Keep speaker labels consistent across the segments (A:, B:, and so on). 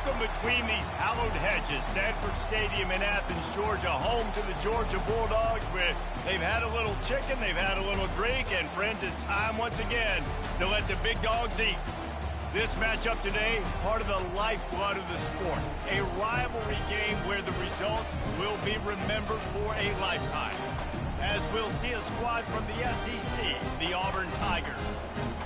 A: Welcome between these hallowed hedges. Sanford Stadium in Athens, Georgia, home to the Georgia Bulldogs, where they've had a little chicken, they've had a little drink, and friends, it's time once again to let the big dogs eat. This matchup today, part of the lifeblood of the sport. A rivalry game where the results will be remembered for a lifetime. As we'll see a squad from the SEC, the Auburn Tigers,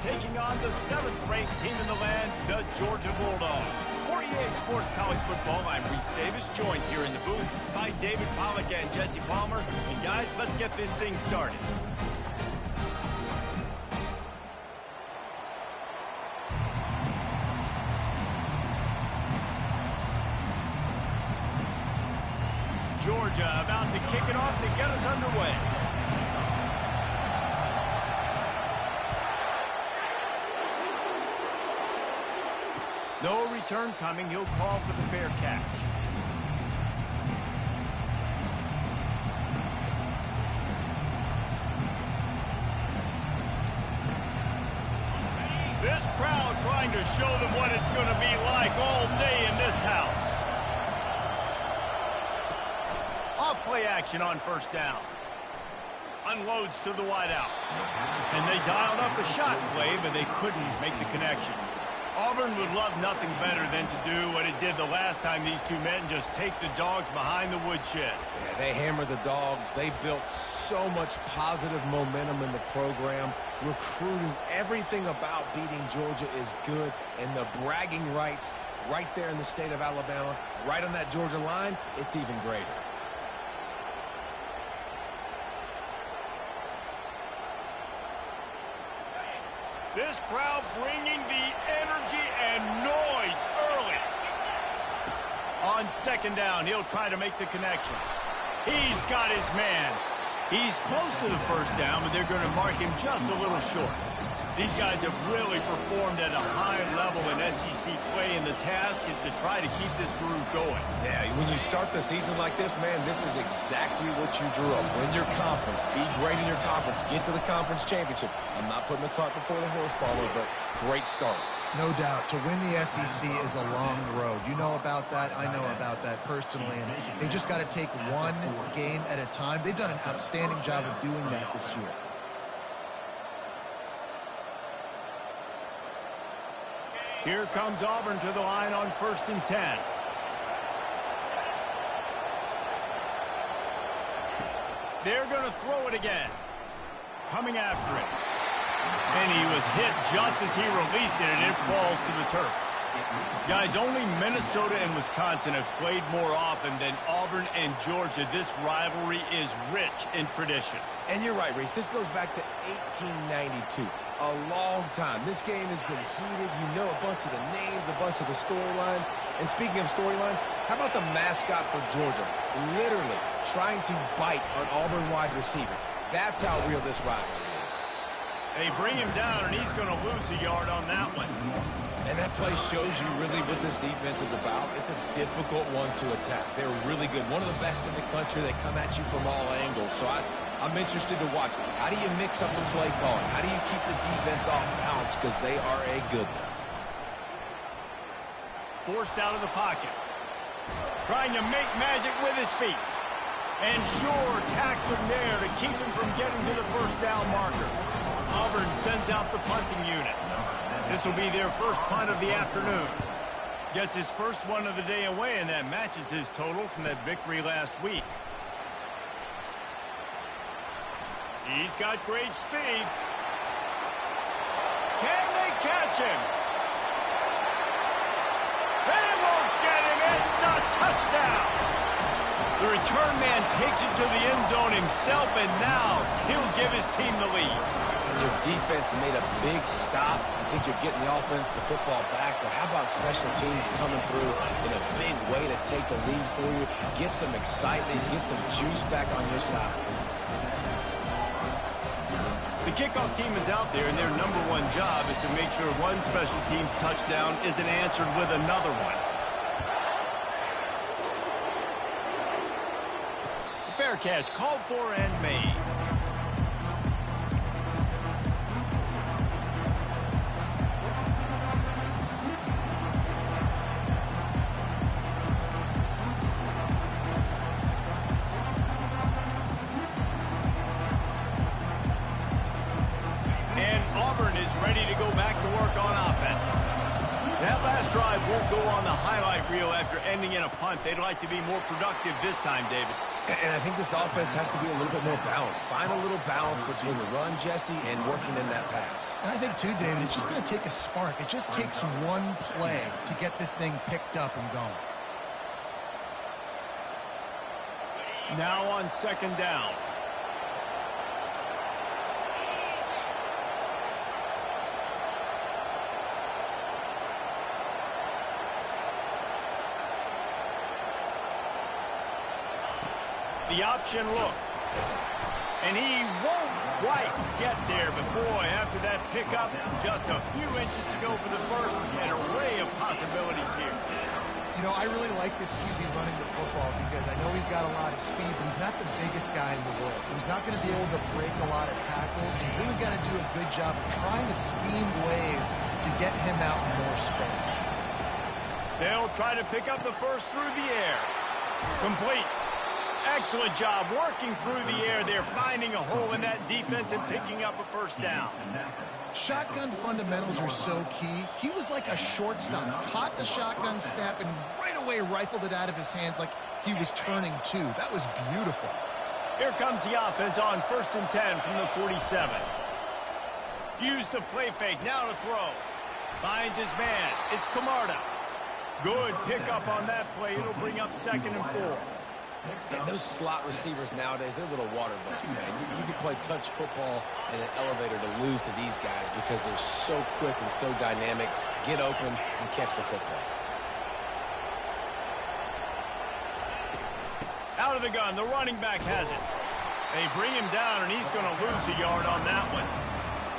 A: taking on the 7th-ranked team in the land, the Georgia Bulldogs. For EA Sports College Football, I'm Reese Davis, joined here in the booth by David Pollack and Jesse Palmer. And guys, let's get this thing started. Georgia about to kick it off to get us underway. No return coming. He'll call for the fair catch. This crowd trying to show them what it's going to be like all day in this house. Off-play action on first down. Unloads to the wideout. And they dialed up a shot play, but they couldn't make the connection. Auburn would love nothing better than to do what it did the last time these two met and just take the dogs behind the woodshed.
B: Yeah, they hammered the dogs. They built so much positive momentum in the program. Recruiting, everything about beating Georgia is good. And the bragging rights right there in the state of Alabama, right on that Georgia line, it's even greater.
A: This crowd bringing the energy and noise early. On second down, he'll try to make the connection. He's got his man. He's close to the first down, but they're going to mark him just a little short. These guys have really performed at a high level in SEC play, and the task is to try to keep this groove going.
B: Yeah, when you start the season like this, man, this is exactly what you drew up. Win your conference, be great in your conference, get to the conference championship. I'm not putting the cart before the horse, Palmer, but great start.
C: No doubt. To win the SEC is a long road. You know about that. I know about that personally. And they just got to take one game at a time. They've done an outstanding job of doing that this year.
A: Here comes Auburn to the line on 1st and 10. They're going to throw it again. Coming after it. And he was hit just as he released it, and it falls to the turf. Guys, only Minnesota and Wisconsin have played more often than Auburn and Georgia. This rivalry is rich in tradition.
B: And you're right, Reese. This goes back to 1892. A long time. This game has been heated. You know a bunch of the names, a bunch of the storylines. And speaking of storylines, how about the mascot for Georgia? Literally trying to bite an Auburn wide receiver. That's how real this rivalry is.
A: They bring him down, and he's going to lose a yard on that one.
B: And that play shows you really what this defense is about. It's a difficult one to attack. They're really good. One of the best in the country. They come at you from all angles. So I'm interested to watch. How do you mix up the play calling? How do you keep the defense off balance? Because they are a good one.
A: Forced out of the pocket. Trying to make magic with his feet. And sure, tackling there to keep him from getting to the first down marker. Auburn sends out the punting unit. This will be their first punt of the afternoon. Gets his first one of the day away, and that matches his total from that victory last week. He's got great speed. Can they catch him? They won't get him. It's a touchdown. The return man takes it to the end zone himself, and now he'll give his team the lead.
B: And your defense made a big stop. I think you're getting the offense, the football back, but how about special teams coming through in a big way to take the lead for you? Get some excitement, get some juice back on your side.
A: The kickoff team is out there, and their #1 job is to make sure one special teams touchdown isn't answered with another one. Fair catch called for and made. ready to go back to work on offense. That last drive won't go on the highlight reel after ending in a punt. They'd like to be more productive this time, David.
B: And I think this offense has to be a little bit more balanced. Find a little balance between the run, Jesse, and working in that pass.
C: And I think, too, David, it's just going to take a spark. It just takes one play to get this thing picked up and going.
A: Now on second down. The option look. And he won't quite get there, but boy, after that pickup, just a few inches to go for the first, an array of possibilities here.
C: You know, I really like this QB running the football because I know he's got a lot of speed, but he's not the biggest guy in the world. So he's not going to be able to break a lot of tackles. So you really got to do a good job of trying to scheme ways to get him out in more space.
A: They'll try to pick up the first through the air. Complete. Excellent job working through the air there, finding a hole in that defense and picking up a first down.
C: Shotgun fundamentals are so key. He was like a shortstop, caught the shotgun snap and right away rifled it out of his hands like he was turning two. That was beautiful.
A: Here comes the offense on 1st and 10 from the 47. Use the play fake, now to throw. Finds his man, it's Camarda. Good pickup on that play, it'll bring up 2nd and 4.
B: And those slot receivers nowadays, they're little water birds, man. You can play touch football in an elevator to lose to these guys because they're so quick and so dynamic. Get open and catch the football.
A: Out of the gun, the running back has it. They bring him down, and he's going to lose a yard on that one.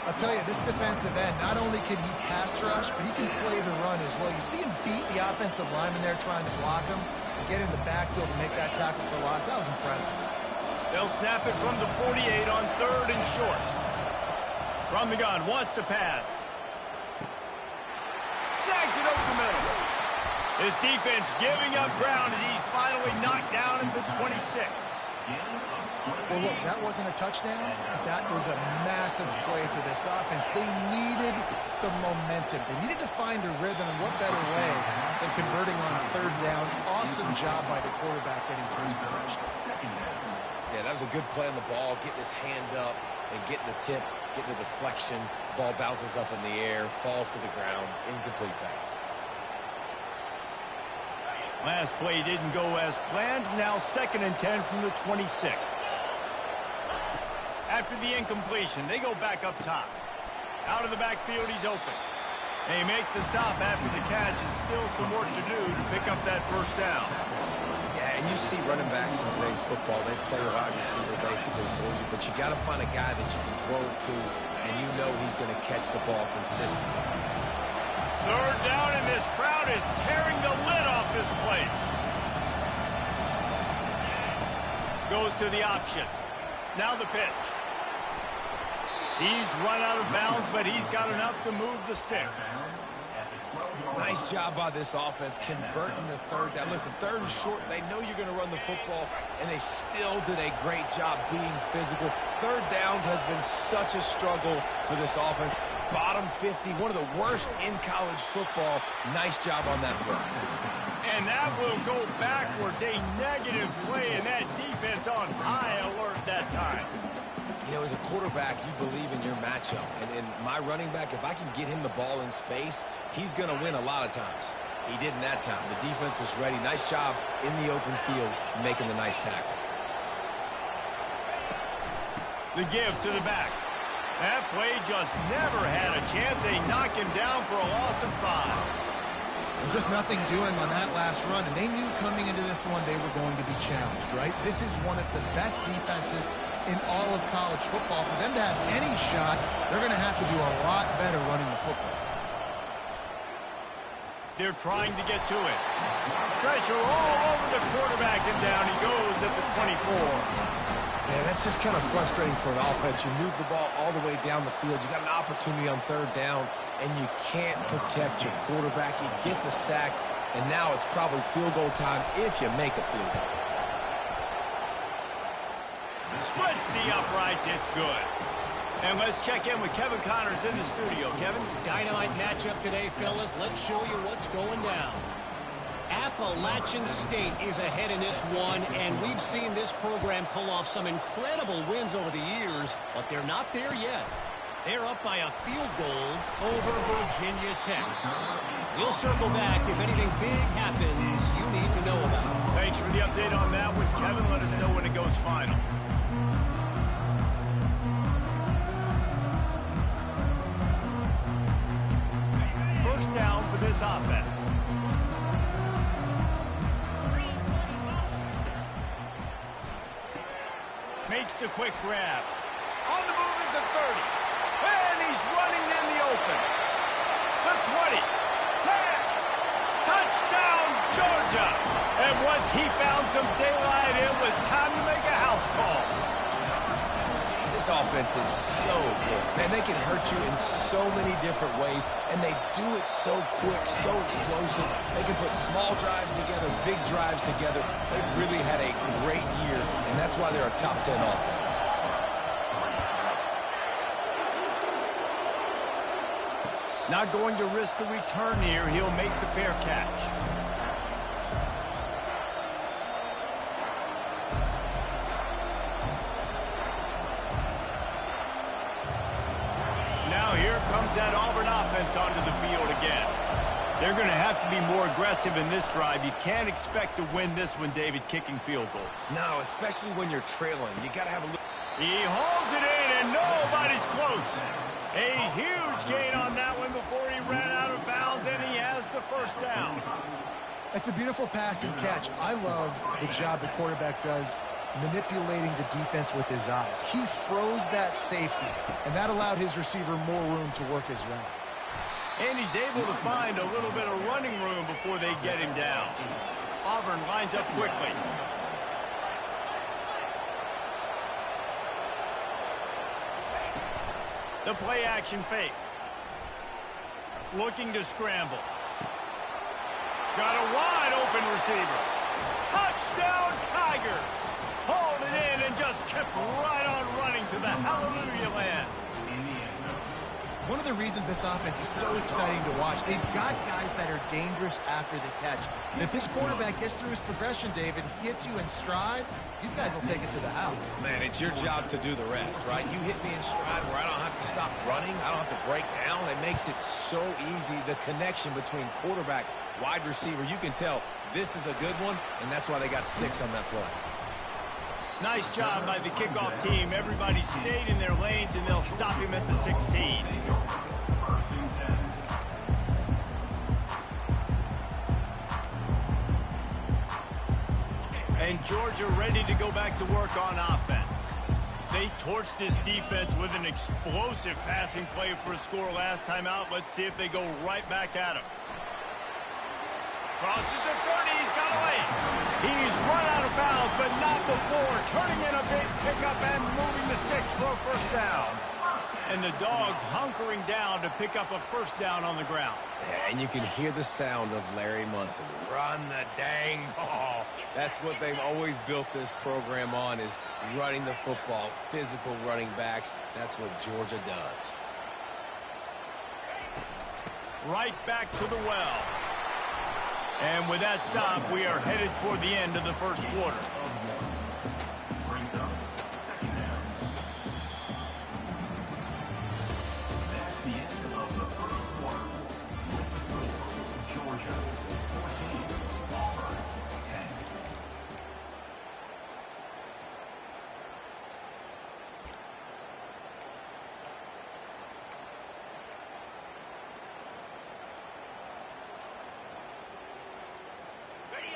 C: I'll tell you, this defensive end, not only can he pass rush, but he can play the run as well. You see him beat the offensive lineman there trying to block him. Get in the backfield and make that tackle for loss. That was impressive.
A: They'll snap it from the 48 on 3rd and short. From the gun, wants to pass. Snags it over the middle. This defense giving up ground as he's finally knocked down at the 26.
C: Well, look, that wasn't a touchdown, but that was a massive play for this offense. They needed some momentum. They needed to find a rhythm, and what better way than converting on 3rd down. Awesome job by the quarterback getting through his progression.
B: Yeah, that was a good play on the ball, getting his hand up and getting the tip, getting the deflection. The ball bounces up in the air, falls to the ground, incomplete pass.
A: Last play didn't go as planned. Now 2nd and 10 from the 26. After the incompletion, they go back up top. Out of the backfield, he's open. They make the stop after the catch, and still some work to do to pick up that first down.
B: Yeah, and you see running backs in today's football, they play a wide receiver basically for you, but you got to find a guy that you can throw it to, and you know he's going to catch the ball consistently.
A: 3rd down, and this crowd is tearing the lid off this place. Goes to the option. Now the pitch. He's run out of bounds, but he's got enough to move the sticks.
B: Nice job by this offense converting the 3rd down. Listen, 3rd and short, they know you're going to run the football, and they still did a great job being physical. 3rd downs has been such a struggle for this offense. Bottom 50, one of the worst in college football. Nice job on that throw.
A: And that will go backwards. A negative play, and that defense on high alert that time.
B: You know, as a quarterback, you believe in your matchup. And my running back, if I can get him the ball in space, he's going to win a lot of times. He didn't that time. The defense was ready. Nice job in the open field making the nice tackle.
A: The give to the back. That play just never had a chance. They knock him down for a loss of 5.
C: Just nothing doing on that last run, and they knew coming into this one they were going to be challenged, right? This is one of the best defenses in all of college football. For them to have any shot, they're going to have to do a lot better running the football.
A: They're trying to get to it. Pressure all over the quarterback, and down he goes at the 24.
B: Yeah, that's just kind of frustrating for an offense. You move the ball all the way down the field. You got an opportunity on 3rd down, and you can't protect your quarterback. You get the sack, and now it's probably field goal time if you make a field goal.
A: Splits the uprights. It's good. And let's check in with Kevin Connors in the studio. Kevin?
D: Dynamite matchup today, fellas. Let's show you what's going down. Appalachian State is ahead in this one, and we've seen this program pull off some incredible wins over the years, but they're not there yet. They're up by a field goal over Virginia Tech. We'll circle back if anything big happens you need to know about.
A: Thanks for the update on that one, Kevin. Let us know when it goes final. First down for this offense. Makes the quick grab. On the move at the 30. And he's running in the open. The 20. 10. Touchdown, Georgia. And once he found some daylight, it was time to make a house call.
B: This offense is so good. Man, they can hurt you in so many different ways, and they do it so quick, so explosive. They can put small drives together, big drives together. They've really had a great year, and that's why they're a top 10 offense.
A: Not going to risk a return here. He'll make the fair catch. Now here comes that Auburn offense onto the field again. They're going to have to be more aggressive in this drive. You can't expect to win this one, David, kicking field goals.
B: No, especially when you're trailing. You got to have a little...
A: He holds it in, and nobody's close. A huge gain on that one before he ran out of bounds, and he has the first down.
C: It's a beautiful pass and catch. I love the job the quarterback does manipulating the defense with his eyes. He froze that safety, and that allowed his receiver more room to work his route.
A: And he's able to find a little bit of running room before they get him down. Auburn lines up quickly. The play action fake. Looking to scramble. Got a wide open receiver. Touchdown Tigers. Hauled it in and just kept right on running to the hallelujah land.
C: One of the reasons this offense is so exciting to watch, they've got guys that are dangerous after the catch. And if this quarterback gets through his progression, David, hits you in stride, these guys will take it to the house.
B: Man, it's your job to do the rest, right? You hit me in stride where I don't have to stop running. I don't have to break down. It makes it so easy, the connection between quarterback, wide receiver. You can tell this is a good one, and that's why they got 6 on that play.
A: Nice job by the kickoff team. Everybody stayed in their lanes, and they'll stop him at the 16. And Georgia ready to go back to work on offense. They torched this defense with an explosive passing play for a score last time out. Let's see if they go right back at him. Crosses the 30, he's got away. He's run out of bounds, but not before turning in a big pickup and moving the sticks for a first down. And the Dogs hunkering down to pick up a first down on the ground.
B: Yeah, and you can hear the sound of Larry Munson. Run the dang ball. That's what they've always built this program on, is running the football, physical running backs. That's what Georgia does.
A: Right back to the well. And with that stop, we are headed toward the end of the first quarter.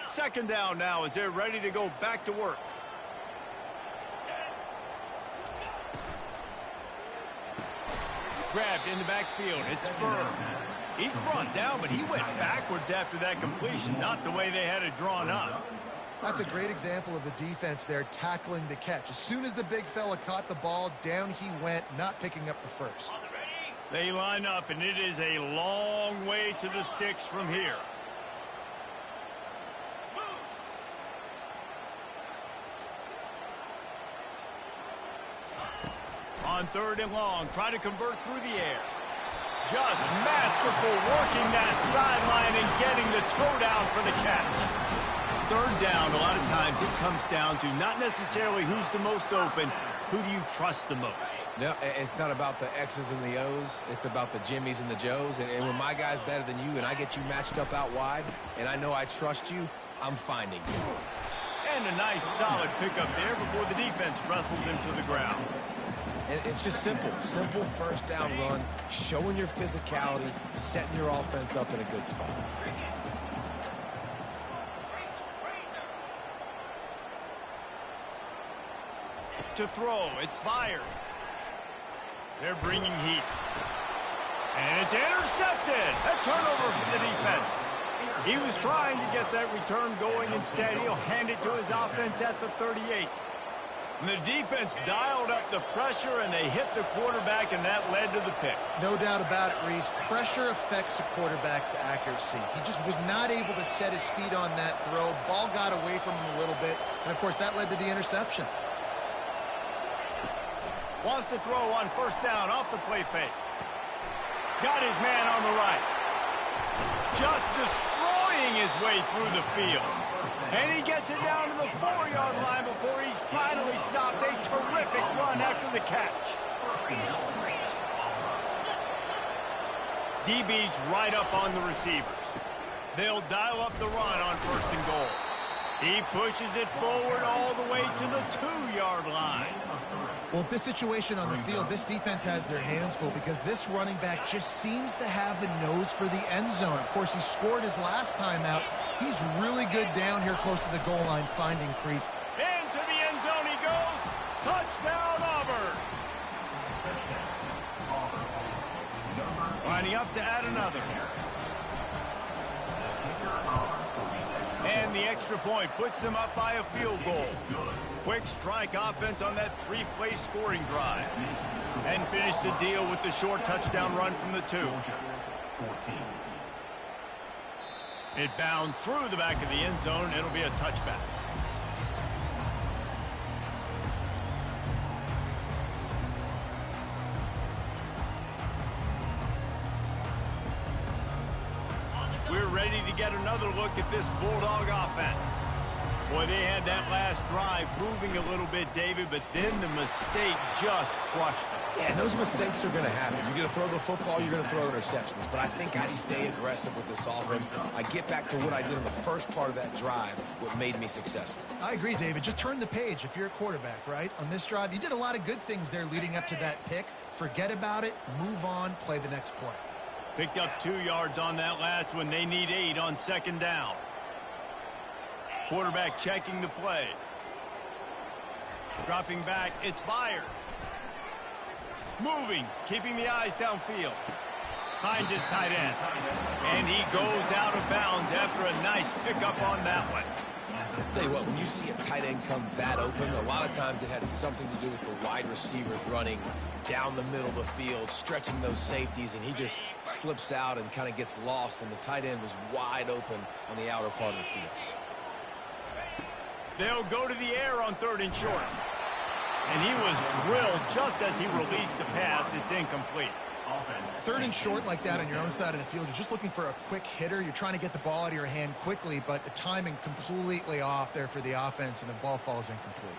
A: Second down now as they're ready to go back to work. Grabbed in the backfield. It's Spur. He's brought down, but he went backwards after that completion, not the way they had it drawn up.
C: That's a great example of the defense there tackling the catch. As soon as the big fella caught the ball, down he went, not picking up the first.
A: They line up, and it is a long way to the sticks from here. On 3rd and long, try to convert through the air. Just masterful working that sideline and getting the toe down for the catch. 3rd down, a lot of times it comes down to not necessarily who's the most open, who do you trust the most?
B: No, it's not about the X's and the O's. It's about the Jimmies and the Joes. And when my guy's better than you and I get you matched up out wide and I know I trust you, I'm finding you.
A: And a nice solid pickup there before the defense wrestles him to the ground.
B: And it's just simple. Simple first down run, showing your physicality, setting your offense up in a good spot.
A: To throw, it's fired. They're bringing heat. And it's intercepted. A turnover for the defense. He was trying to get that return going. Instead, he'll hand it to his offense at the 38. And the defense dialed up the pressure, and they hit the quarterback, and that led to the pick.
C: No doubt about it, Reese. Pressure affects a quarterback's accuracy. He just was not able to set his feet on that throw. Ball got away from him a little bit, and, of course, that led to the interception.
A: Wants to throw on 1st down off the play fake. Got his man on the right. Just destroying his way through the field. And he gets it down to the 4-yard line before he's finally stopped. A terrific run after the catch. DB's right up on the receivers. They'll dial up the run on 1st and goal. He pushes it forward all the way to the 2-yard line.
C: Well, at this situation on the field, this defense has their hands full because this running back just seems to have the nose for the end zone. Of course, he scored his last time out. He's really good down here close to the goal line, finding crease.
A: Into the end zone he goes. Touchdown, Auburn. Lining up to add another. And the extra point puts them up by a field goal. Quick strike offense on that 3-play scoring drive. And finish the deal with the short touchdown run from the 2. It bounds through the back of the end zone. It'll be a touchback. We're ready to get another look at this Bulldog offense. Boy, they had that last drive moving a little bit, David, but then the mistake just crushed them.
B: Yeah, those mistakes are going to happen. You're going to throw the football, you're going to throw interceptions. But I think I stay aggressive with this offense. I get back to what I did in the first part of that drive, what made me successful.
C: I agree, David. Just turn the page if you're a quarterback, right? On this drive, you did a lot of good things there leading up to that pick. Forget about it, move on, play the next play.
A: Picked up 2 yards on that last one. They need 8 on 2nd down. Quarterback checking the play. Dropping back, it's fired. Moving, keeping the eyes downfield. Finds his tight end. And he goes out of bounds after a nice pickup on that one.
B: Tell you what, when you see a tight end come that open, a lot of times it had something to do with the wide receivers running down the middle of the field, stretching those safeties, and he just slips out and kind of gets lost, and the tight end was wide open on the outer part of the field.
A: They'll go to the air on 3rd and short. And he was drilled just as he released the pass. It's incomplete.
C: 3rd and short like that on your own side of the field, you're just looking for a quick hitter. You're trying to get the ball out of your hand quickly, but the timing completely off there for the offense, and the ball falls incomplete.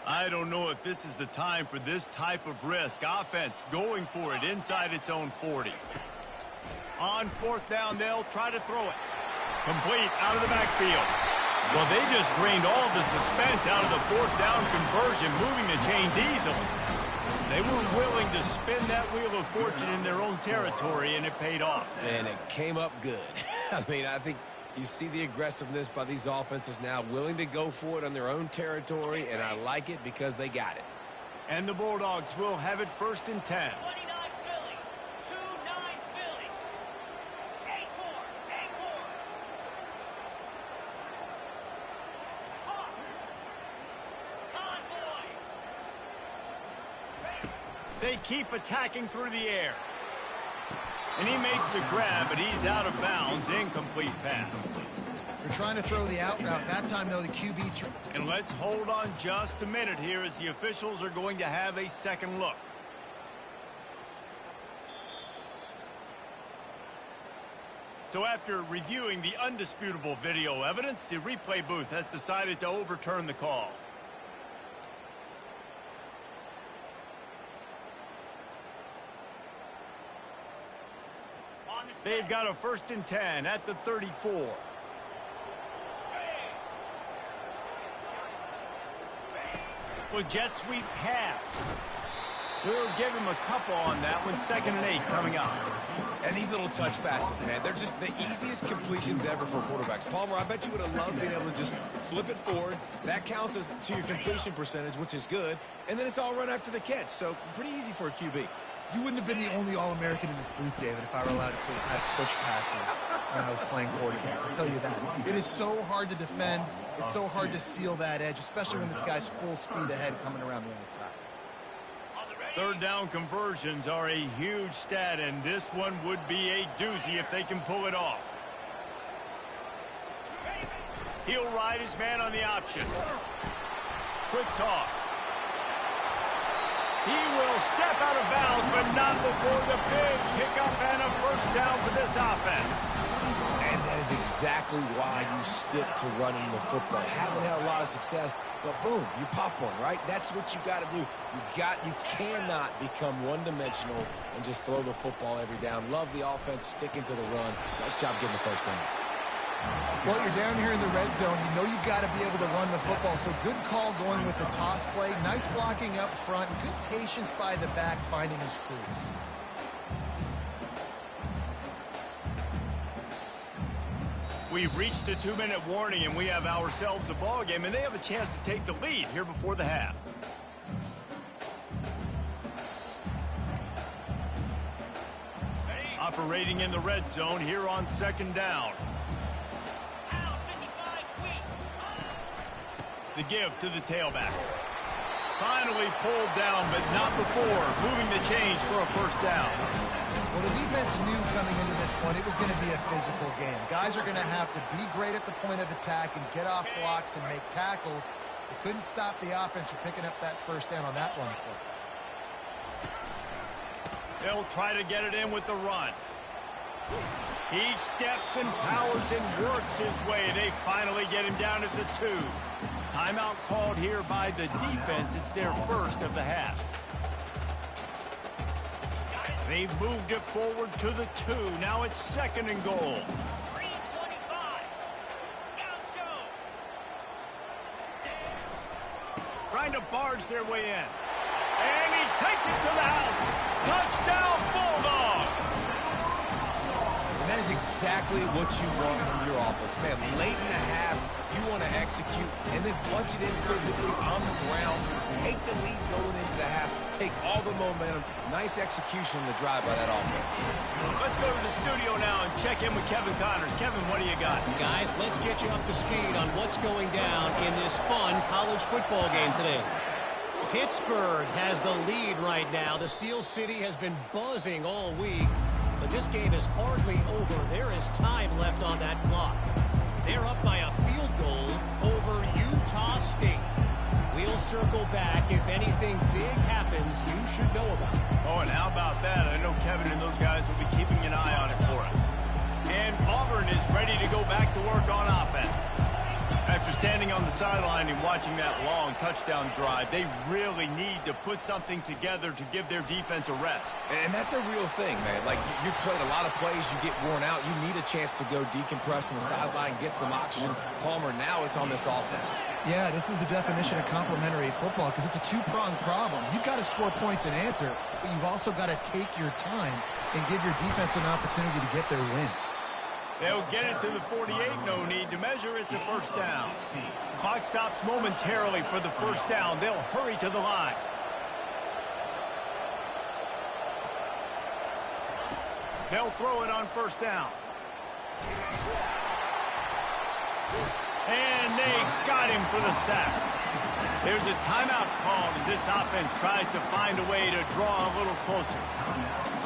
A: I don't know if this is the time for this type of risk. Offense going for it inside its own 40. On 4th down, they'll try to throw it. Complete out of the backfield. Well, they just drained all the suspense out of the 4th down conversion, moving the chains easily. They were willing to spin that wheel of fortune in their own territory, and it paid off.
B: And it came up good. I mean, I think you see the aggressiveness by these offenses now, willing to go for it on their own territory, and I like it because they got it.
A: And the Bulldogs will have it 1st and 10.
E: 29 Philly, 2-9 Philly. Acorn. Convoy.
A: They keep attacking through the air. And he makes the grab, but he's out of bounds. Incomplete pass.
C: They're trying to throw the out route. That time, though, the QB threw.
A: And let's hold on just a minute here as the officials are going to have a second look. So after reviewing the undisputable video evidence, the replay booth has decided to overturn the call. They've got a 1st and 10 at the 34. Well, jet sweep pass. We'll give him a couple on that one. 2nd and 8 coming up.
B: And these little touch passes, man, they're just the easiest completions ever for quarterbacks. Palmer, I bet you would have loved being able to just flip it forward. That counts as to your completion percentage, which is good. And then it's all run after the catch. So pretty easy for a QB.
C: You wouldn't have been the only All-American in this booth, David, if I were allowed to have push passes when I was playing quarterback. I'll tell you that. It is so hard to defend. It's so hard to seal that edge, especially when this guy's full speed ahead coming around the outside.
A: 3rd down conversions are a huge stat, and this one would be a doozy if they can pull it off. He'll ride his man on the option. Quick toss. He will step out of bounds, but not before the big pickup and a 1st down for this offense.
B: And that is exactly why you stick to running the football. Haven't had a lot of success, but boom, you pop one, right? That's what you got to do. You cannot become one-dimensional and just throw the football every down. Love the offense sticking to the run. Nice job getting the 1st down.
C: Well, you're down here in the red zone. You know you've got to be able to run the football. So good call going with the toss play. Nice blocking up front. Good patience by the back finding his crease.
A: We've reached the 2-minute warning, and we have ourselves a ball game, and they have a chance to take the lead here before the half. Operating in the red zone here on 2nd down. The give to the tailback. Finally pulled down, but not before moving the chains for a 1st down.
C: Well, the defense knew coming into this one it was going to be a physical game. Guys are going to have to be great at the point of attack and get off blocks and make tackles. They couldn't stop the offense from picking up that 1st down on that run play.
A: They'll try to get it in with the run. He steps and powers and works his way. They finally get him down at the 2. Timeout called here by the defense. It's their 1st of the half. They've moved it forward to the 2. Now it's 2nd and goal.
E: 3:25.
A: Trying to barge their way in. And he takes it to the house. Touchdown, Bulldogs!
B: And that is exactly what you want from your offense. Man, late in the half, you want to execute and then punch it in physically on the ground. Take the lead going into the half. Take all the momentum. Nice execution on the drive by that offense.
A: Let's go to the studio now and check in with Kevin Connors. Kevin, what do you got?
D: Guys, let's get you up to speed on what's going down in this fun college football game today. Pittsburgh has the lead right now. The Steel City has been buzzing all week, but this game is hardly over. There is time left on that clock. They're up by a field goal over Utah State. We'll circle back. If anything big happens, you should know about it.
A: Oh, and how about that? I know Kevin and those guys will be keeping an eye on it for us. And Auburn is ready to go back to work on offense. After standing on the sideline and watching that long touchdown drive, they really need to put something together to give their defense a rest.
B: And that's a real thing, man. Like, you've played a lot of plays, you get worn out. You need a chance to go decompress on the sideline, get some oxygen. Palmer, now it's on this offense.
C: Yeah, this is the definition of complementary football because it's a two-pronged problem. You've got to score points and answer, but you've also got to take your time and give your defense an opportunity to get their win.
A: They'll get it to the 48. No need to measure. It's a 1st down. Clock stops momentarily for the 1st down. They'll hurry to the line. They'll throw it on 1st down. And they got him for the sack. There's a timeout called as this offense tries to find a way to draw a little closer.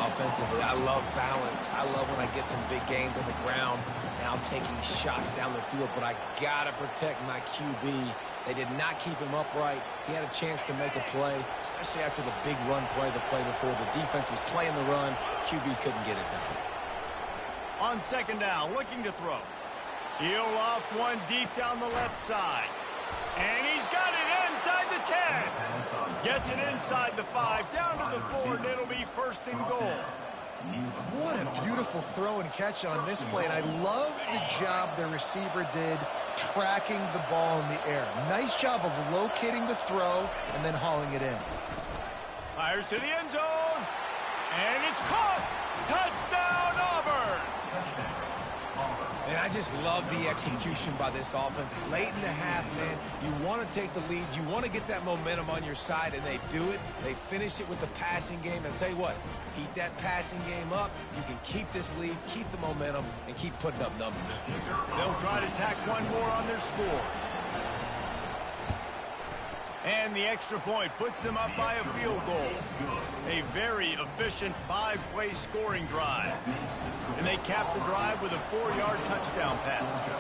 B: Offensively, I love balance. I love when I get some big gains on the ground, now taking shots down the field, but I got to protect my QB. They did not keep him upright. He had a chance to make a play, especially after the big run play the play before. The defense was playing the run. QB couldn't get it done.
A: On second down, looking to throw. He'll loft one deep down the left side. And he's got it inside the 10. Gets it inside the 5, down to the 4, and it'll be first and goal.
C: What a beautiful throw and catch on this play, and I love the job the receiver did tracking the ball in the air. Nice job of locating the throw and then hauling it in.
A: Fires to the end zone, and it's caught. Touchdown, Auburn.
B: And I just love the execution by this offense. Late in the half, man, you want to take the lead. You want to get that momentum on your side, and they do it. They finish it with the passing game. And I'll tell you what, keep that passing game up. You can keep this lead, keep the momentum, and keep putting up numbers.
A: They'll try to tack one more on their score. And the extra point puts them up by a field goal. A very efficient 5-play scoring drive. And they cap the drive with a 4-yard touchdown pass.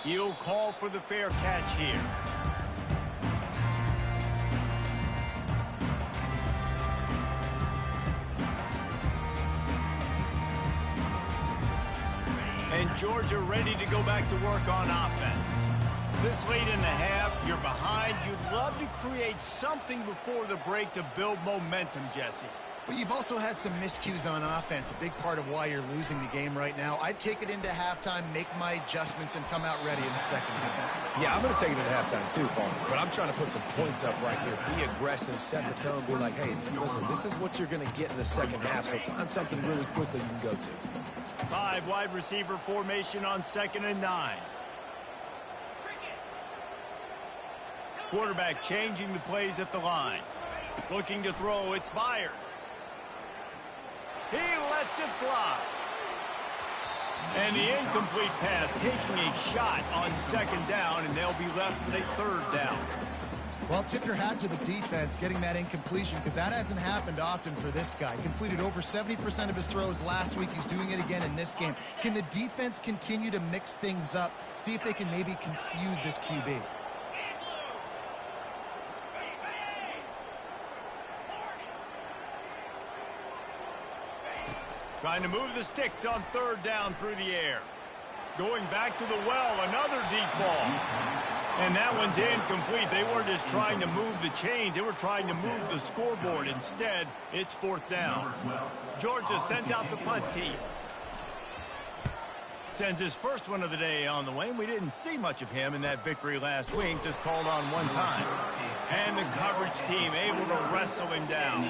A: He'll call for the fair catch here. And Georgia ready to go back to work on offense. This late in the half, you're behind. You'd love to create something before the break to build momentum, Jesse.
C: But you've also had some miscues on offense, a big part of why you're losing the game right now. I'd take it into halftime, make my adjustments, and come out ready in the second half.
B: Yeah, I'm going to take it into halftime too, Paul. But I'm trying to put some points up right here. Be aggressive, set the tone, be like, hey, listen, this is what you're going to get in the second half, so find something really quickly you can go to.
A: 5 wide receiver formation on 2nd and 9. Quarterback changing the plays at the line. Looking to throw, it's fired. He lets it fly. And the incomplete pass taking a shot on 2nd down, and they'll be left with a 3rd down.
C: Well, tip your hat to the defense getting that incompletion, because that hasn't happened often for this guy. He completed over 70% of his throws last week. He's doing it again in this game. Can the defense continue to mix things up, see if they can maybe confuse this QB?
A: Trying to move the sticks on 3rd down through the air. Going back to the well, another deep ball. And that one's incomplete. They weren't just trying to move the chains. They were trying to move the scoreboard. Instead, it's 4th down. Georgia sends out the punt team. Sends his first one of the day on the way. We didn't see much of him in that victory last week. Just called on one time. And the coverage team able to wrestle him down.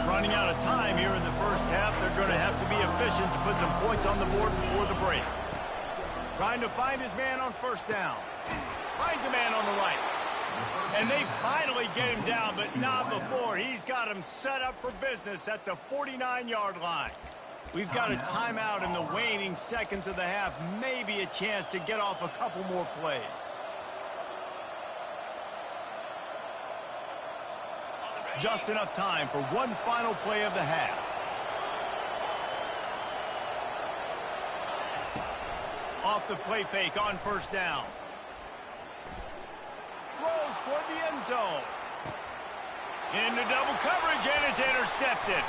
A: Running out of time here in the first half. They're going to have to be efficient to put some points on the board before the break. Trying to find his man on 1st down. Finds a man on the right. And they finally get him down, but not before. He's got him set up for business at the 49-yard line. We've got a timeout in the waning seconds of the half. Maybe a chance to get off a couple more plays. Just enough time for one final play of the half. Off the play fake on 1st down. Throws toward the end zone. Into double coverage, and it's intercepted.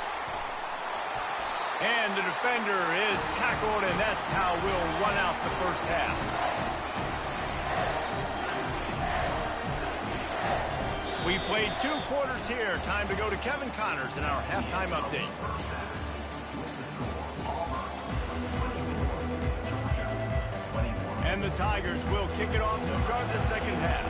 A: And the defender is tackled, and that's how we'll run out the first half. We played 2 quarters here. Time to go to Kevin Connors in our halftime update. And the Tigers will kick it off to start the second half.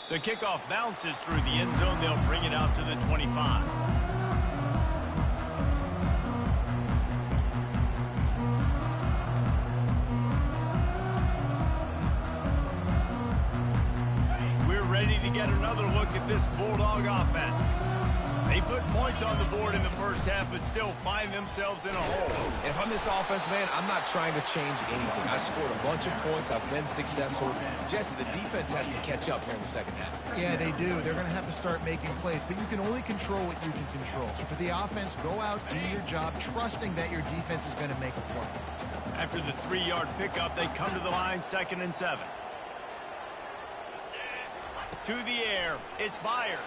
A: The kickoff bounces through the end zone. They'll bring it out to the 25. get another look at this Bulldog offense. They put points on the board in the first half, but still find themselves in a hole.
B: And if I'm this offense, man, I'm not trying to change anything. I scored a bunch of points. I've been successful. Jesse, the defense has to catch up here in the second half.
C: Yeah, they do. They're going to have to start making plays, but you can only control what you can control. So for the offense, go out, do your job, trusting that your defense is going to make a play.
A: After the 3-yard pickup, they come to the line, 2nd and 7. To the air, it's Byard.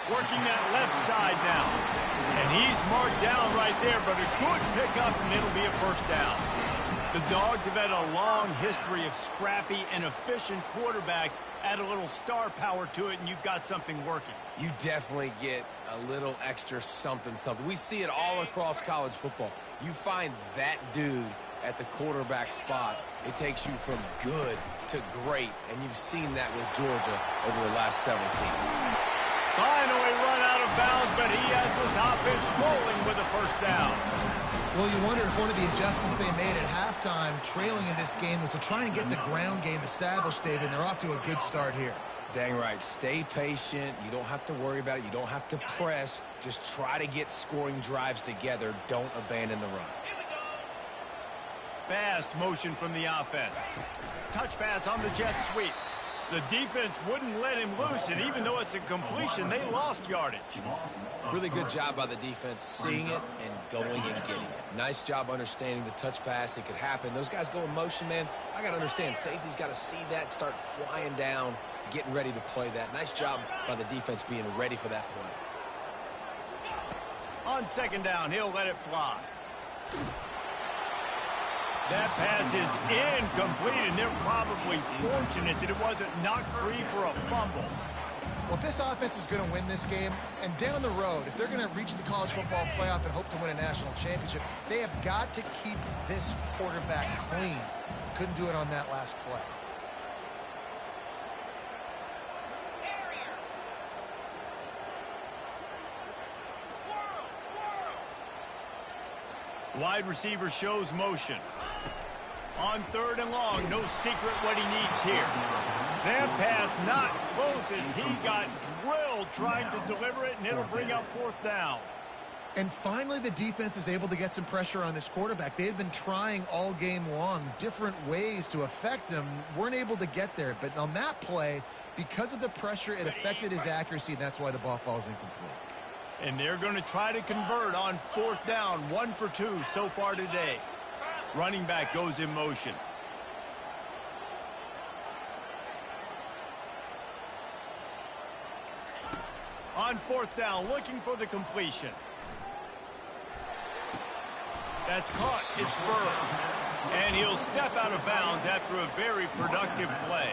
A: Working that left side now. And he's marked down right there, but a good pickup, and it'll be a first down. The Dogs have had a long history of scrappy and efficient quarterbacks. Add a little star power to it, and you've got something working.
B: You definitely get a little extra something. We see it all across college football. You find that dude at the quarterback spot, it takes you from good to great, and you've seen that with Georgia over the last several seasons.
A: Finally run out of bounds, but he has this offense rolling with a first down.
C: Well, you wonder if one of the adjustments they made at halftime, trailing in this game, was to try and get the ground game established, David. They're off to a good start here.
B: Dang right. Stay patient. You don't have to worry about it. You don't have to press. Just try to get scoring drives together. Don't abandon the run.
A: Fast motion from the offense. Touch pass on the jet sweep. The defense wouldn't let him loose, and even though it's a completion, they lost yardage.
B: Really good job by the defense seeing it and going and getting it. Nice job understanding the touch pass. It could happen. Those guys go in motion, man. I got to understand. Safety's got to see that, start flying down, getting ready to play that. Nice job by the defense being ready for that play.
A: On 2nd down, he'll let it fly. That pass is incomplete, and they're probably fortunate that it wasn't knocked free for a fumble.
C: Well, if this offense is going to win this game, and down the road, if they're going to reach the college football playoff and hope to win a national championship, they have got to keep this quarterback clean. Couldn't do it on that last play.
A: Wide receiver shows motion. On 3rd and long, no secret what he needs here. That pass not close as he got drilled trying to deliver it, and it'll bring up 4th down.
C: And finally, the defense is able to get some pressure on this quarterback. They had been trying all game long different ways to affect him, weren't able to get there. But on that play, because of the pressure, it affected his accuracy, and that's why the ball falls incomplete.
A: And they're going to try to convert on 4th down, 1 for 2 so far today. Running back goes in motion. On 4th down, looking for the completion. That's caught. It's Burrow. And he'll step out of bounds after a very productive play.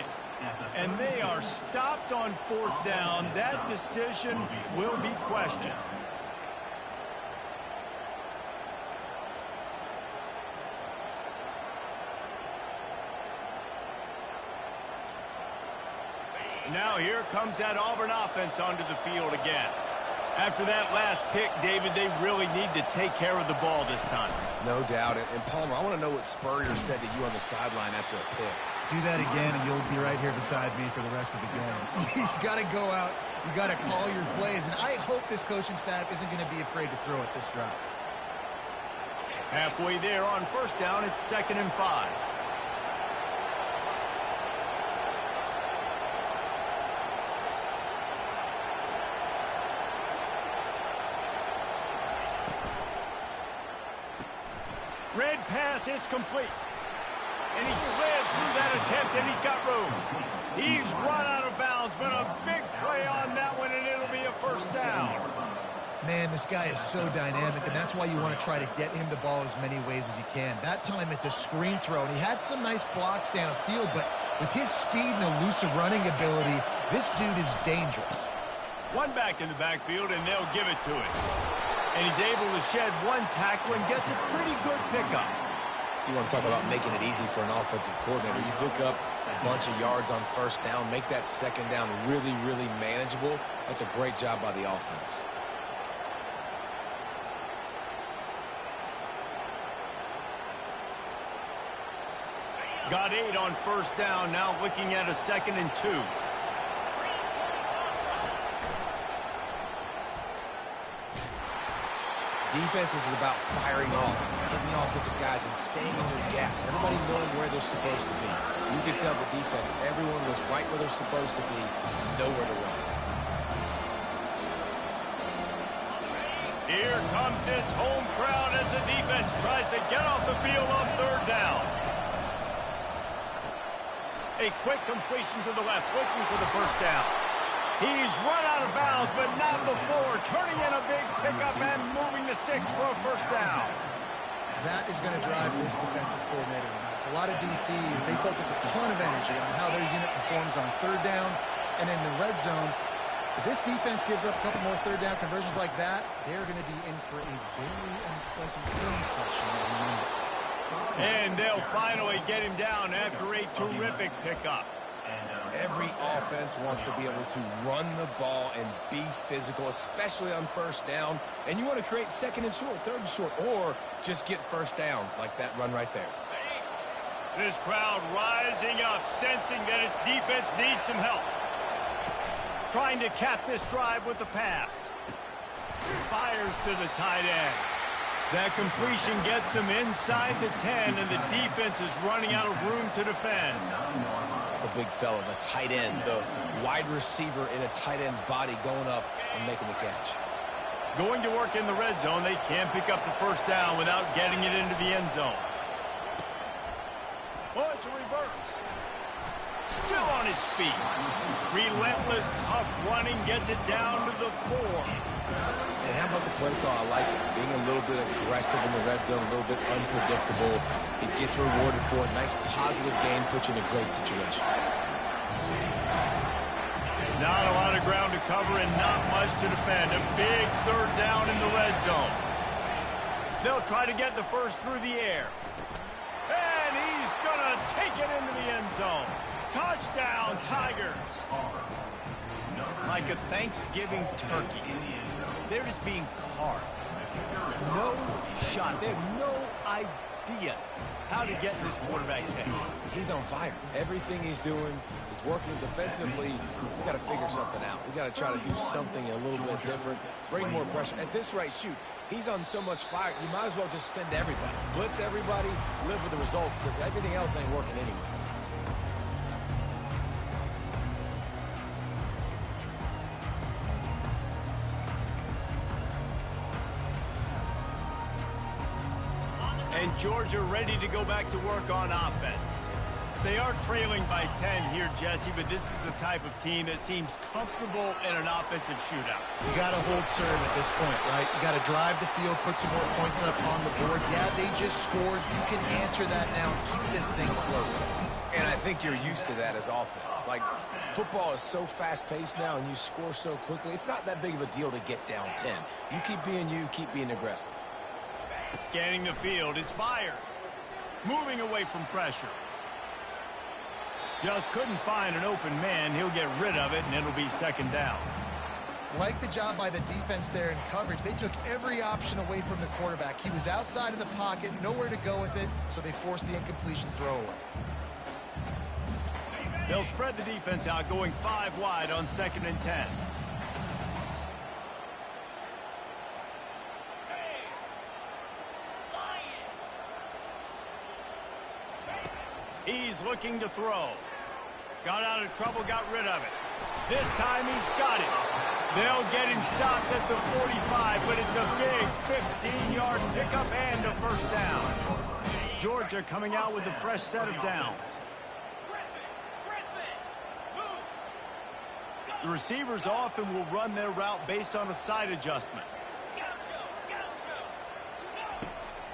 A: And they are stopped on 4th down. That decision will be questioned. Now here comes that Auburn offense onto the field again. After that last pick, David, they really need to take care of the ball this time.
B: No doubt. And Palmer, I want to know what Spurrier said to you on the sideline after a pick.
C: Do that again, and you'll be right here beside me for the rest of the game. You got to go out. You got to call your plays, and I hope this coaching staff isn't going to be afraid to throw it this drive.
A: Halfway there on 1st down, it's 2nd and 5. Red pass, it's complete. And he slid through that attempt, and he's got room. He's run out of bounds, but a big play on that one, and it'll be a 1st down.
C: Man, this guy is so dynamic, and that's why you want to try to get him the ball as many ways as you can. That time it's a screen throw, and he had some nice blocks downfield, but with his speed and elusive running ability, this dude is dangerous.
A: One back in the backfield, and they'll give it to him. And he's able to shed one tackle and gets a pretty good pickup.
B: You want to talk about making it easy for an offensive coordinator. You pick up a bunch of yards on 1st down, make that 2nd down really, really manageable. That's a great job by the offense.
A: Got 8 on 1st down, now looking at a 2nd and 2.
B: Defense is about firing off, hitting the offensive guys, and staying in their gaps. Everybody knowing where they're supposed to be. You can tell the defense, everyone was right where they're supposed to be, nowhere to run.
A: Here comes this home crowd as the defense tries to get off the field on third down. A quick completion to the left, looking for the first down. He's run out of bounds, but not before turning in a big pickup and moving the sticks for a first down.
C: That is going to drive this defensive coordinator nuts. A lot of DCs, they focus a ton of energy on how their unit performs on third down and in the red zone. If this defense gives up a couple more third down conversions like that, they're going to be in for a very unpleasant film session on Monday.
A: And they'll finally get him down after a terrific pickup.
B: Every offense wants to be able to run the ball and be physical, especially on first down. And you want to create second and short, third and short, or just get first downs like that run right there.
A: This crowd rising up, sensing that its defense needs some help. Trying to cap this drive with a pass. Fires to the tight end. That completion gets them inside the 10, and the defense is running out of room to defend.
B: The big fella, the tight end, the wide receiver in a tight end's body going up and making the catch.
A: Going to work in the red zone, they can't pick up the first down without getting it into the end zone. Oh, it's a reverse. Still on his feet. Relentless, tough running gets it down to the 4.
B: And how about the play call? I like it. Being a little bit aggressive in the red zone, a little bit unpredictable. He gets rewarded for it. Nice positive gain, puts you in a great situation.
A: Not a lot of ground to cover and not much to defend. A big third down in the red zone. They'll try to get the first through the air. And he's going to take it into the end zone. Touchdown, Tigers. Like a Thanksgiving turkey. They're just being carved. No shot. They have no idea how to get in this quarterback's head.
B: He's on fire. Everything he's doing is working defensively. We got to figure something out. We got to try to do something a little bit different. Bring more pressure. At this rate, shoot, he's on so much fire, you might as well just send everybody. Blitz everybody, live with the results, because everything else ain't working anyways.
A: And Georgia ready to go back to work on offense. They are trailing by 10 here, Jesse, but this is the type of team that seems comfortable in an offensive shootout.
C: You got to hold serve at this point, right? You got to drive the field, put some more points up on the board. Yeah, they just scored. You can answer that now and keep this thing close.
B: And I think you're used to that as offense. Like, football is so fast-paced now and you score so quickly, it's not that big of a deal to get down 10. You keep being aggressive.
A: Scanning the field, it's fired. Moving away from pressure. Just couldn't find an open man. He'll get rid of it, and it'll be second down.
C: Like the job by the defense there in coverage. They took every option away from the quarterback. He was outside of the pocket, nowhere to go with it, so they forced the incompletion throwaway.
A: They'll spread the defense out, going 5 wide on 2nd and 10. He's looking to throw. Got out of trouble, got rid of it. This time he's got it. They'll get him stopped at the 45, but it's a big 15-yard pickup and a first down. Georgia coming out with a fresh set of downs. The receivers often will run their route based on a side adjustment.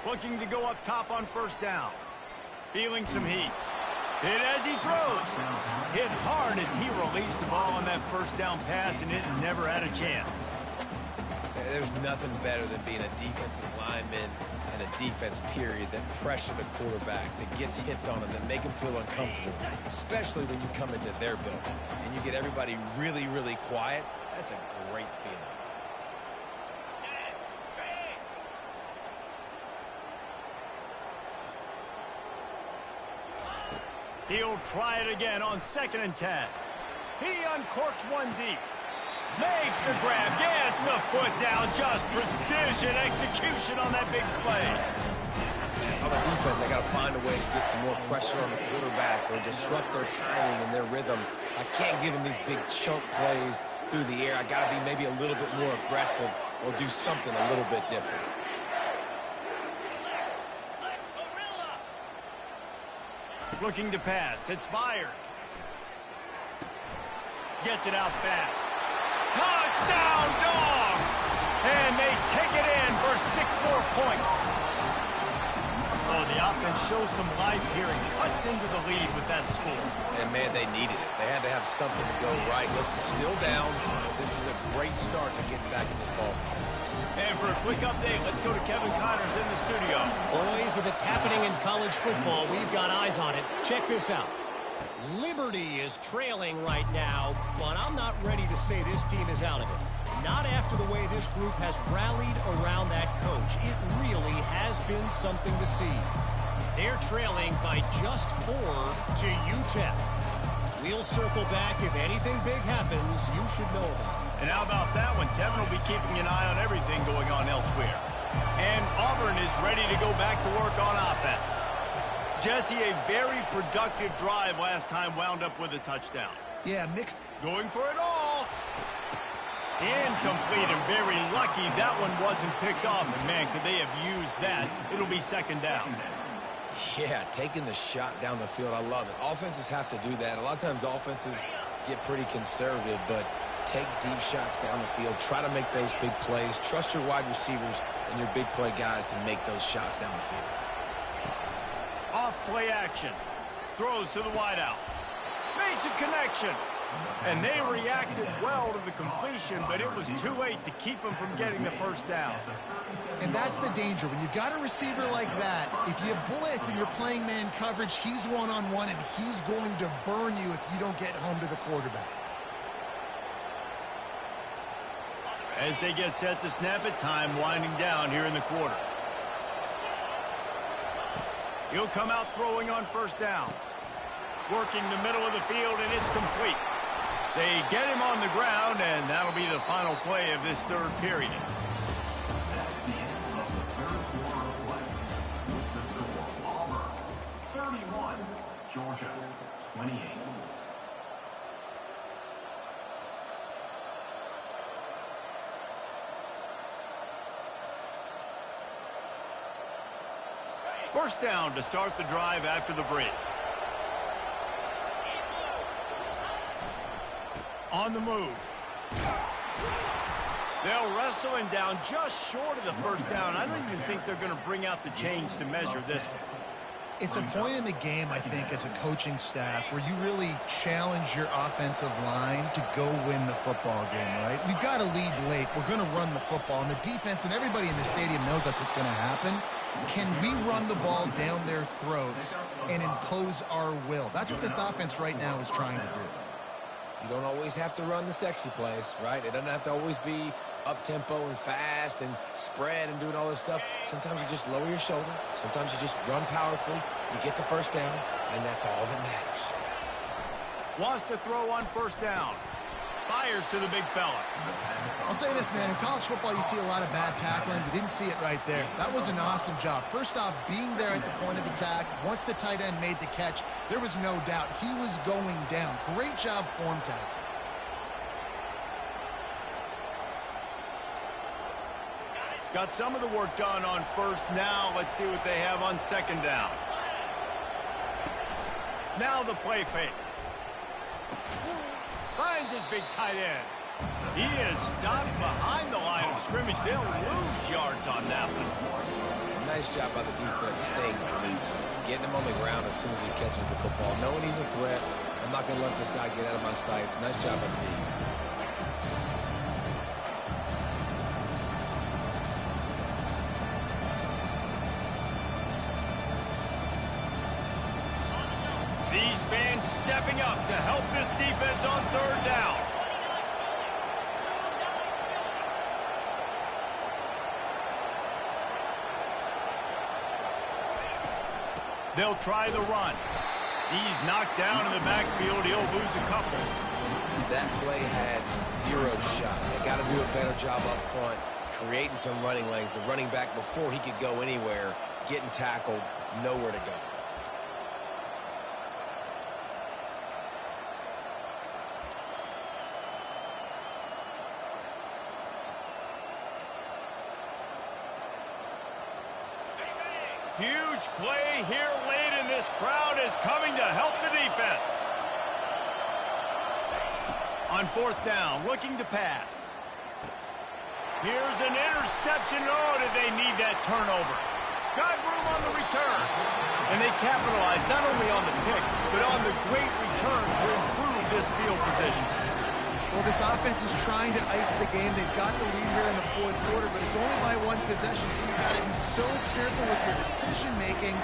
A: Looking to go up top on first down. Feeling some heat. Hit as he throws. Hit hard as he released the ball on that first down pass, and it never had a chance.
B: There's nothing better than being a defensive lineman and a defense period that pressure the quarterback, that gets hits on him, that make him feel uncomfortable, especially when you come into their building and you get everybody really, really quiet. That's a great feeling.
A: He'll try it again on 2nd and 10. He uncorks one deep. Makes the grab, gets the foot down, just precision execution on that big play.
B: And on the defense, I got to find a way to get some more pressure on the quarterback or disrupt their timing and their rhythm. I can't give them these big chunk plays through the air. I got to be maybe a little bit more aggressive or do something a little bit different.
A: Looking to pass, it's fired. Gets it out fast. Touchdown, Dogs! And they take it in for 6 more points. Oh, the offense shows some life here and cuts into the lead with that score.
B: And, man, they needed it. They had to have something to go right. Listen, still down. This is a great start to getting back in this ball game.
A: And for a quick update, let's go to Kevin Connors in the studio.
D: Boys, if it's happening in college football, we've got eyes on it. Check this out. Liberty is trailing right now, but I'm not ready to say this team is out of it. Not after the way this group has rallied around that coach. It really has been something to see. They're trailing by just 4 to UTEP. We'll circle back. If anything big happens, you should know about it.
A: And how about that one? Kevin will be keeping an eye on everything going on elsewhere. And Auburn is ready to go back to work on offense. Jesse, a very productive drive last time wound up with a touchdown.
C: Yeah, mixed.
A: Going for it all. Incomplete and very lucky that one wasn't picked off. And, man, could they have used that? It'll be second down.
B: Yeah, taking the shot down the field, I love it. Offenses have to do that. A lot of times offenses get pretty conservative, but take deep shots down the field. Try to make those big plays. Trust your wide receivers and your big play guys to make those shots down the field.
A: Off play action. Throws to the wideout. Makes a connection. And they reacted well to the completion, but it was too late to keep them from getting the first down.
C: And that's the danger. When you've got a receiver like that, if you blitz and you're playing man coverage, he's one-on-one, and he's going to burn you if you don't get home to the quarterback.
A: As they get set to snap it, time winding down here in the quarter. He'll come out throwing on first down. Working the middle of the field, and it's complete. They get him on the ground, and that'll be the final play of this third period.
F: That's the end of the third quarter of play. With the score, Auburn 31, Georgia 28.
A: First down to start the drive after the break. On the move. They'll wrestle him down just short of the first down. I don't even think they're going to bring out the chains to measure this one.
C: It's a point in the game, I think, as a coaching staff where you really challenge your offensive line to go win the football game, right? We've got to lead late. We're going to run the football. And the defense and everybody in the stadium knows that's what's going to happen. Can we run the ball down their throats and impose our will? That's what this offense right now is trying to do.
B: You don't always have to run the sexy plays, right? It doesn't have to always be up-tempo and fast and spread and doing all this stuff. Sometimes you just lower your shoulder. Sometimes you just run powerfully. You get the first down, and that's all that matters.
A: Wants to throw on first down. Fires to the big fella.
C: I'll say this, man. In college football, you see a lot of bad tackling. You didn't see it right there. That was an awesome job. First off, being there at the point of attack. Once the tight end made the catch, there was no doubt he was going down. Great job form tackle.
A: Got some of the work done on first. Now let's see what they have on second down. Now the play fake. Finds his big tight end. He is stopped behind the line of scrimmage. They'll lose yards on that one.
B: Nice job by the defense staying clean. Getting him on the ground as soon as he catches the football. Knowing he's a threat, I'm not going to let this guy get out of my sights. Nice job by the D.
A: These fans stepping up to help this defense on third down. They'll try the run. He's knocked down in the backfield. He'll lose a couple.
B: That play had 0 shots. do a better job up front, creating some running lanes. The running back, before he could go anywhere, getting tackled, nowhere to go.
A: Huge play here late, and this crowd is coming to help the defense. On fourth down, looking to pass. Here's an interception. Oh, did they need that turnover? Got room on the return. And they capitalized not only on the pick, but on the great return to improve this field position.
C: Well, this offense is trying to ice the game. They've got the lead here in the fourth quarter, but it's only by one possession, so you've got to be so careful with your decision-making,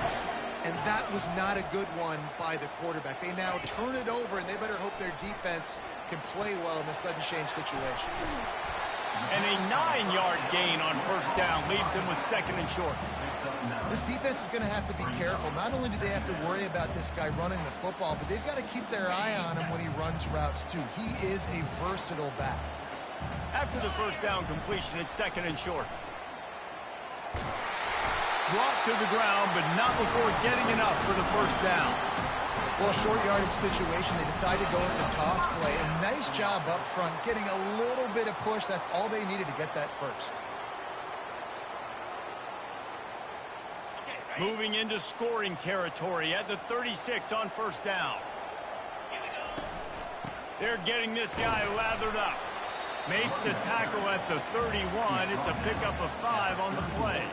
C: and that was not a good one by the quarterback. They now turn it over, and they better hope their defense can play well in this sudden change situation.
A: And a 9-yard gain on first down leaves them with second and short.
C: This defense is going to have to be careful. Not only do they have to worry about this guy running the football, but they've got to keep their eye on him when he runs routes too. He is a versatile back.
A: After the first down completion, it's second and short. Brought to the ground, but not before getting enough for the first down.
C: Well, short yardage situation, they decided to go with the toss play. A nice job up front, getting a little bit of push. That's all they needed to get that first.
A: Moving into scoring territory at the 36 on first down. They're getting this guy lathered up. Makes the tackle at the 31. It's a pickup of 5 on the play.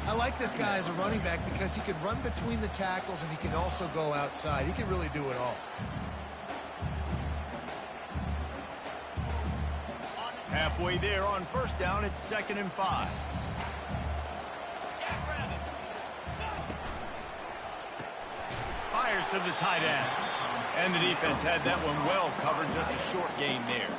C: I like this guy as a running back because he can run between the tackles and he can also go outside. He can really do it all.
A: Halfway there on first down, it's second and 5. Fires to the tight end. And the defense had that one well covered, just a short gain there.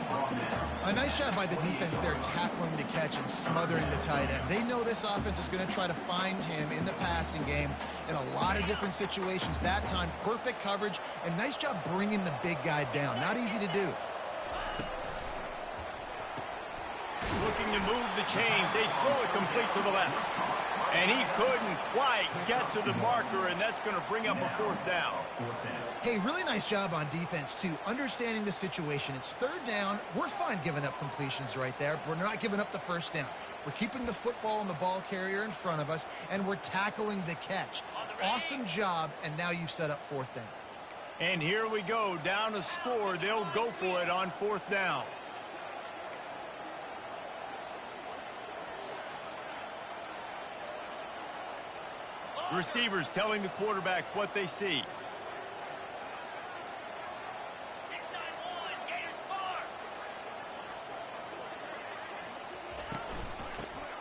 C: A nice job by the defense there, tackling the catch and smothering the tight end. They know this offense is going to try to find him in the passing game in a lot of different situations. That time, perfect coverage, and nice job bringing the big guy down. Not easy to do.
A: Looking to move the chains. They throw it complete to the left. And he couldn't quite get to the marker, and that's going to bring up a fourth down.
C: Hey, really nice job on defense, too, understanding the situation. It's third down. We're fine giving up completions right there. We're not giving up the first down. We're keeping the football and the ball carrier in front of us, and we're tackling the catch. Awesome job, and now you've set up fourth down.
A: And here we go, down a score. They'll go for it on fourth down. Receivers telling the quarterback what they see.
E: 691, Gators far.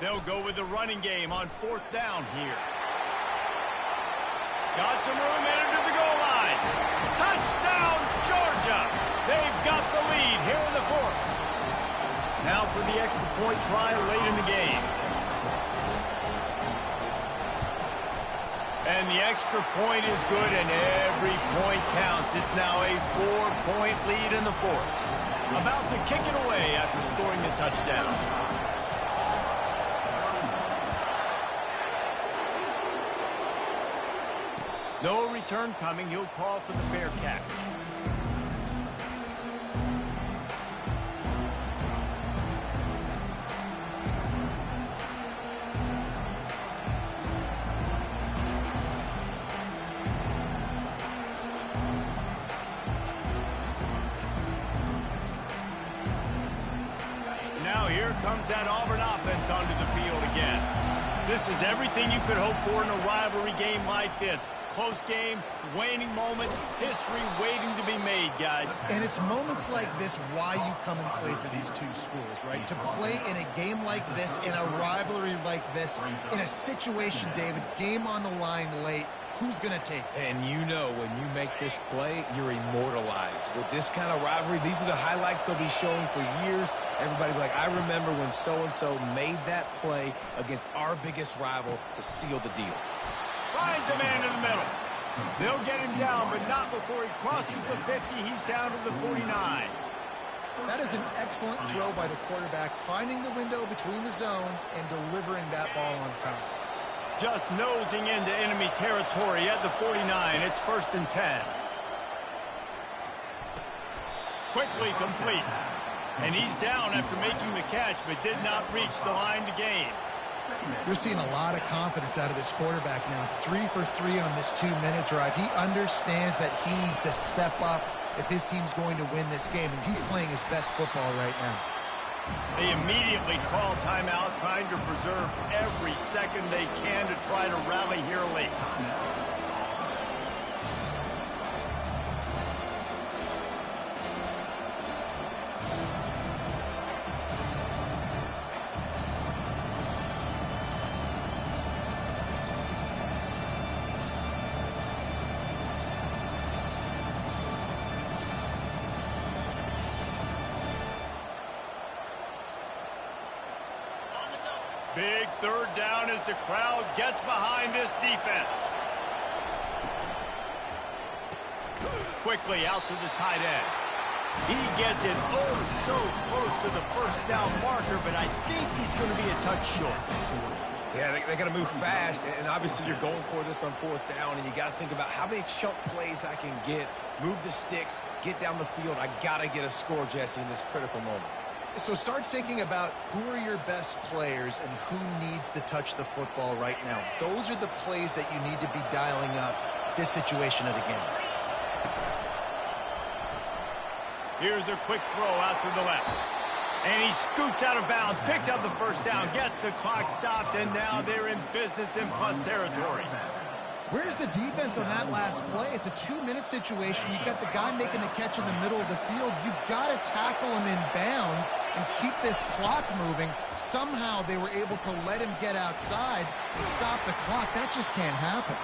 A: They'll go with the running game on fourth down here. Got some room into the goal line. Touchdown, Georgia. They've got the lead here in the fourth. Now for the extra point try late in the game. And the extra point is good, and every point counts. It's now a 4-point lead in the fourth. About to kick it away after scoring the touchdown. No return coming. He'll call for the fair catch. Now here comes that Auburn offense onto the field again. This is everything you could hope for in a rivalry game like this. Close game, waning moments, history waiting to be made, guys.
C: And it's moments like this why you come and play for these two schools, right? To play in a game like this, in a rivalry like this, in a situation, David, game on the line late, who's going to take it?
B: And you know when you make this play, you're immortalized. With this kind of rivalry, these are the highlights they'll be showing for years. Everybody will be like, I remember when so-and-so made that play against our biggest rival to seal the deal.
A: Finds a man in the middle. They'll get him down, but not before he crosses the 50. He's down to the 49.
C: That is an excellent throw by the quarterback, finding the window between the zones and delivering that ball on time.
A: Just nosing into enemy territory at the 49. It's 1st and 10. Quickly complete. And he's down after making the catch, but did not reach the line to gain.
C: You're seeing a lot of confidence out of this quarterback now. 3 for 3 on this 2-minute drive. He understands that he needs to step up if his team's going to win this game, and he's playing his best football right now.
A: They immediately call timeout, trying to preserve every second they can to try to rally here late. Big 3rd down as the crowd gets behind this defense. Quickly out to the tight end. He gets it oh so close to the 1st down marker, but I think he's going to be a touch short.
B: Yeah, they got to move fast, and obviously you're going for this on 4th down, and you got to think about how many chunk plays I can get, move the sticks, get down the field. I got to get a score, Jesse, in this critical moment.
C: So start thinking about who are your best players and who needs to touch the football right now. Those are the plays that you need to be dialing up this situation of the game.
A: Here's a quick throw out to the left. And he scoots out of bounds, picks up the 1st down, gets the clock stopped, and now they're in business in plus territory.
C: Where's the defense on that last play? It's a 2-minute situation. You've got the guy making the catch in the middle of the field. You've got to tackle him in bounds and keep this clock moving. Somehow they were able to let him get outside and stop the clock. That just can't happen.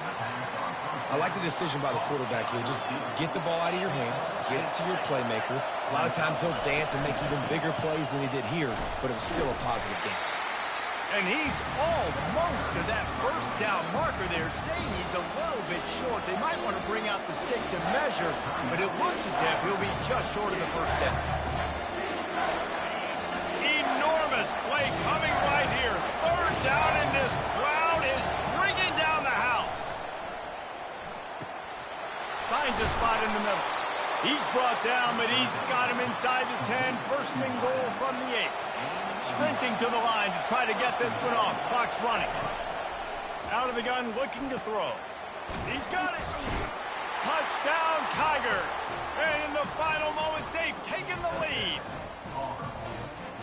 B: I like the decision by the quarterback here. Just get the ball out of your hands, get it to your playmaker. A lot of times he'll dance and make even bigger plays than he did here, but it was still a positive game.
A: And he's almost to that 1st down marker there, saying he's a little bit short. They might want to bring out the sticks and measure, but it looks as if he'll be just short of the 1st down. Enormous play coming right here. 3rd down, and this crowd is bringing down the house. Finds a spot in the middle. He's brought down, but he's got him inside the 10. 1st and goal from the 8. Sprinting to the line to try to get this one off. Clock's running. Out of the gun, looking to throw. He's got it. Touchdown, Tigers. And in the final moments, they've taken the lead.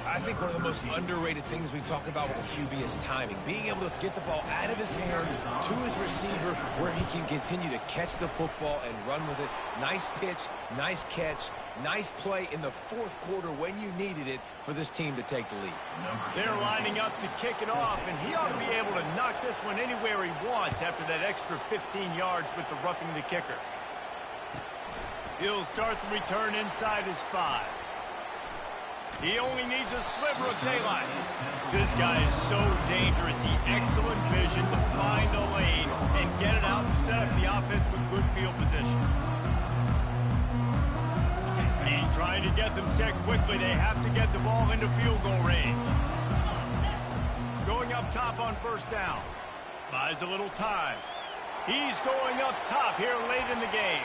B: I think one of the most underrated things we talk about with a QB is timing. Being able to get the ball out of his hands to his receiver where he can continue to catch the football and run with it. Nice pitch, nice catch, nice play in the 4th quarter when you needed it for this team to take the lead.
A: They're lining up to kick it off, and he ought to be able to knock this one anywhere he wants after that extra 15 yards with the roughing the kicker. He'll start the return inside his 5. He only needs a sliver of daylight. This guy is so dangerous. He excellent vision to find a lane and get it out and set up the offense with good field position. He's trying to get them set quickly. They have to get the ball into field goal range. Going up top on 1st down. Buys a little time. He's going up top here late in the game.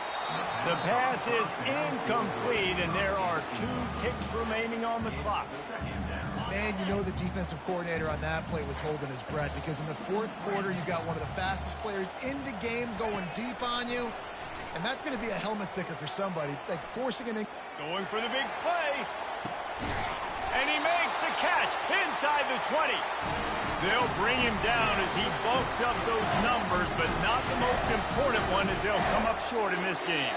A: The pass is incomplete, and there are 2 ticks remaining on the clock.
C: Man, you know the defensive coordinator on that play was holding his breath, because in the 4th quarter, you got one of the fastest players in the game going deep on you, and that's going to be a helmet sticker for somebody, like forcing an...
A: Going for the big play. And he makes the catch inside the 20. They'll bring him down as he bulks up those numbers, but not the most important one, as they'll come up short in this game.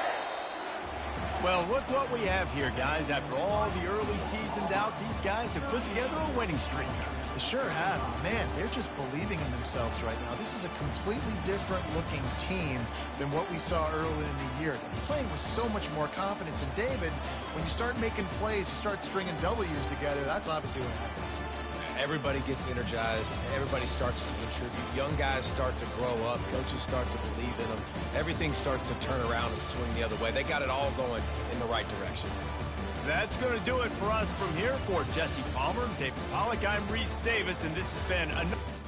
A: Well, look what we have here, guys. After all the early season doubts, these guys have put together a winning streak.
C: They sure have. Man, they're just believing in themselves right now. This is a completely different looking team than what we saw early in the year. They're playing with so much more confidence. And David, when you start making plays, you start stringing W's together, that's obviously what happens.
B: Everybody gets energized. Everybody starts to contribute. Young guys start to grow up. Coaches start to believe in them. Everything starts to turn around and swing the other way. They got it all going in the right direction.
A: That's going to do it for us from here. For Jesse Palmer, David Pollack, I'm Reese Davis, and this has been another...